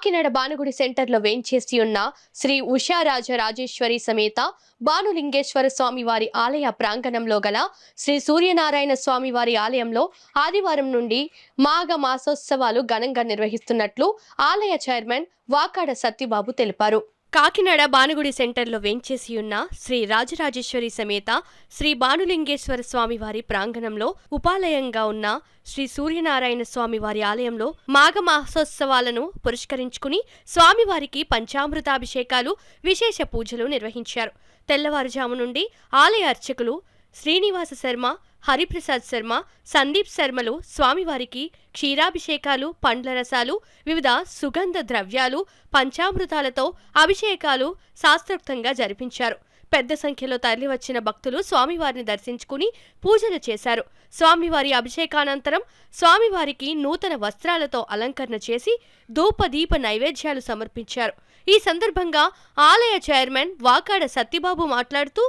కాకినాడ బానుగుడి సెంటర్లో వేంచేసి ఉన్న శ్రీ ఉషారాజ రాజేశ్వరి సమేత బానులింగేశ్వర స్వామివారి ఆలయ ప్రాంగణంలో గల శ్రీ సూర్యనారాయణ స్వామివారి ఆలయంలో ఆదివారం నుండి మాఘ మాసోత్సవాలు ఘనంగా నిర్వహిస్తున్నట్లు ఆలయ చైర్మన్ వాకాడ సత్యబాబు తెలిపారు. కాకినాడ బానుగుడి సెంటర్లో వేంచేసి ఉన్న శ్రీ రాజరాజేశ్వరి సమేత శ్రీ బానులింగేశ్వర స్వామివారి ప్రాంగణంలో ఉపాలయంగా ఉన్న శ్రీ సూర్యనారాయణ స్వామివారి ఆలయంలో మాఘ మాసోత్సవాలను పురస్కరించుకుని స్వామివారికి పంచామృతాభిషేకాలు, విశేష పూజలు నిర్వహించారు. తెల్లవారుజాము నుండి ఆలయ అర్చకులు శ్రీనివాస శర్మ, హరిప్రసాద్ శర్మ, సందీప్ శర్మలు స్వామివారికి క్షీరాభిషేకాలు, పండ్ల రసాలు, వివిధ సుగంధ ద్రవ్యాలు, పంచామృతాలతో అభిషేకాలు శాస్త్రోక్తంగా జరిపించారు. పెద్ద సంఖ్యలో తరలివచ్చిన భక్తులు స్వామివారిని దర్శించుకుని పూజలు చేశారు. స్వామివారి అభిషేకానంతరం స్వామివారికి నూతన వస్త్రాలతో అలంకరణ చేసి ధూపదీప నైవేద్యాలు సమర్పించారు. ఈ సందర్భంగా ఆలయ చైర్మన్ వాకాడ సత్యబాబు మాట్లాడుతూ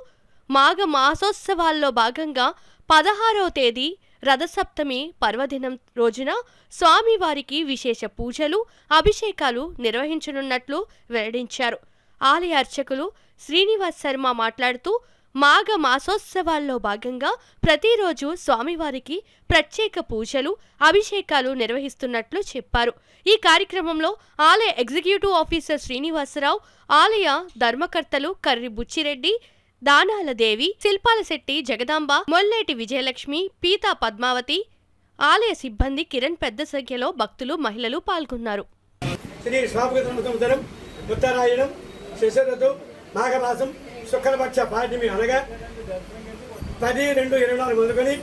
మాఘ మాసోత్సవాల్లో భాగంగా 16వ తేదీ రథసప్తమి పర్వదినం రోజున స్వామివారికి విశేష పూజలు, అభిషేకాలు నిర్వహించనున్నట్లు వెల్లడించారు. ఆలయ అర్చకులు శ్రీనివాస్ శర్మ మాట్లాడుతూ మాఘ మాసోత్సవాల్లో భాగంగా ప్రతిరోజు స్వామివారికి ప్రత్యేక పూజలు, అభిషేకాలు నిర్వహిస్తున్నట్లు చెప్పారు. ఈ కార్యక్రమంలో ఆలయ ఎగ్జిక్యూటివ్ ఆఫీసర్ శ్రీనివాసరావు, ఆలయ ధర్మకర్తలు కర్రి బుచ్చిరెడ్డి, దానాల దేవి, శిల్పాల శెట్టి జగదాంబ, మొల్లేటి విజయలక్ష్మి, పీతా పద్మావతి, ఆలయ సిబ్బంది కిరణ్ పెద్ద సంఖ్యలో భక్తులు, మహిళలు పాల్గొన్నారు. శ్రీ స్వామిగతం ఉత్తరాయణం శశరథు మాఘమాసం శుక్లపక్ష పాడ్యమి అనగా 10/2/24 మొదలుకొని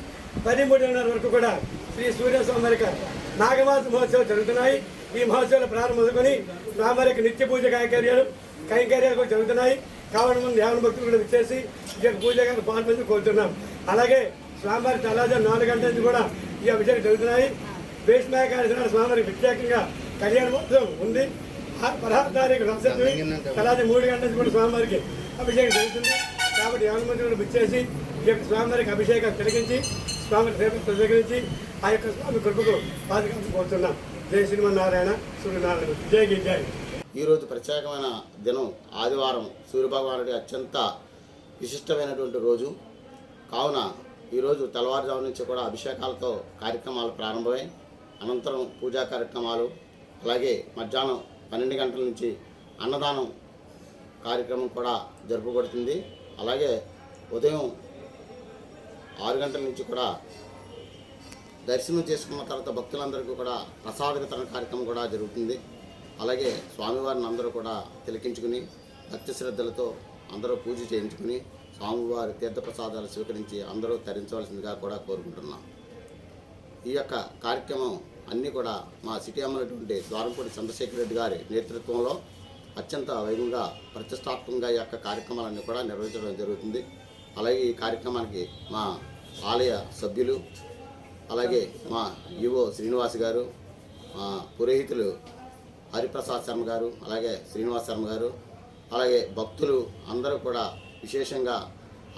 13/2 వరకు కూడా శ్రీ సూర్యస్వామివారికి మాఘమాస మహోత్సవాలు జరుగుతున్నాయి. ఈ మహోత్సవాల ప్రారంభం మొదలుకొని స్వామివారికి నిత్య పూజ కైంకర్యాలు కూడా జరుగుతున్నాయి. కావడం మంది యావన భక్తులు కూడా విచ్చేసి పూజ పాల్పొంది కోరుతున్నాం. అలాగే స్వామివారి తెల్లవారుజాము 4 గంటల నుంచి కూడా ఈ అభిషేకం జరుగుతున్నాయి. భీష్మాకార్య స్వామివారికి ప్రత్యేకంగా కళ్యాణ మహోత్సవం ఉంది. 16వ తారీఖు రథసప్తమి తెల్లవారు 3 గంటల నుంచి కూడా స్వామివారికి అభిషేకం జరుగుతుంది. కాబట్టి యావన మంది కూడా విచ్చేసి ఈ యొక్క స్వామివారికి అభిషేకం తిరిగించి స్వామివారి సేవకు స్వీకరించి ఆ యొక్క స్వామి కృపకు పాదకాలను కోరుతున్నాం. జై శ్రీమన్నారాయణ, సూర్యనారాయణ, జై జై. ఈరోజు ప్రత్యేకమైన దినం ఆదివారం, సూర్యభగవానుడి అత్యంత విశిష్టమైనటువంటి రోజు కావున ఈరోజు తెల్లవారుజాము నుంచి కూడా అభిషేకాలతో కార్యక్రమాలు ప్రారంభమై అనంతరం పూజా కార్యక్రమాలు, అలాగే మధ్యాహ్నం 12 గంటల నుంచి అన్నదానం కార్యక్రమం కూడా జరుపుబడుతుంది. అలాగే ఉదయం 6 గంటల నుంచి కూడా దర్శనం చేసుకున్న తర్వాత భక్తులందరికీ కూడా ప్రసాద వితరణ కార్యక్రమం కూడా జరుగుతుంది. అలాగే స్వామివారిని అందరూ కూడా తిలకించుకుని భక్తి శ్రద్ధలతో అందరూ పూజ చేయించుకుని స్వామివారి తీర్థప్రసాదాలు స్వీకరించి అందరూ తరించవలసిందిగా కూడా కోరుకుంటున్నాం. ఈ యొక్క కార్యక్రమం అన్నీ కూడా మా సిటీ అమ్మనటువంటి ద్వారంపూడి చంద్రశేఖర్ రెడ్డి గారి నేతృత్వంలో అత్యంత వైభవంగా ప్రతిష్టాత్మకంగా ఈ యొక్క కార్యక్రమాలన్నీ కూడా నిర్వహించడం జరుగుతుంది. అలాగే ఈ కార్యక్రమానికి మా ఆలయ సభ్యులు, అలాగే మా ఈవో శ్రీనివాస్ గారు, మా పురోహితులు హరిప్రసాద్ శర్మ గారు, అలాగే శ్రీనివాస్ శర్మ గారు, అలాగే భక్తులు అందరూ కూడా విశేషంగా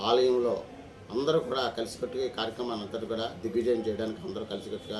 ఆలయంలో అందరూ కూడా కలిసికట్టుగా ఈ కార్యక్రమాన్ని అంతటి కూడా దిగ్విజయం చేయడానికి అందరూ కలిసికట్టుగా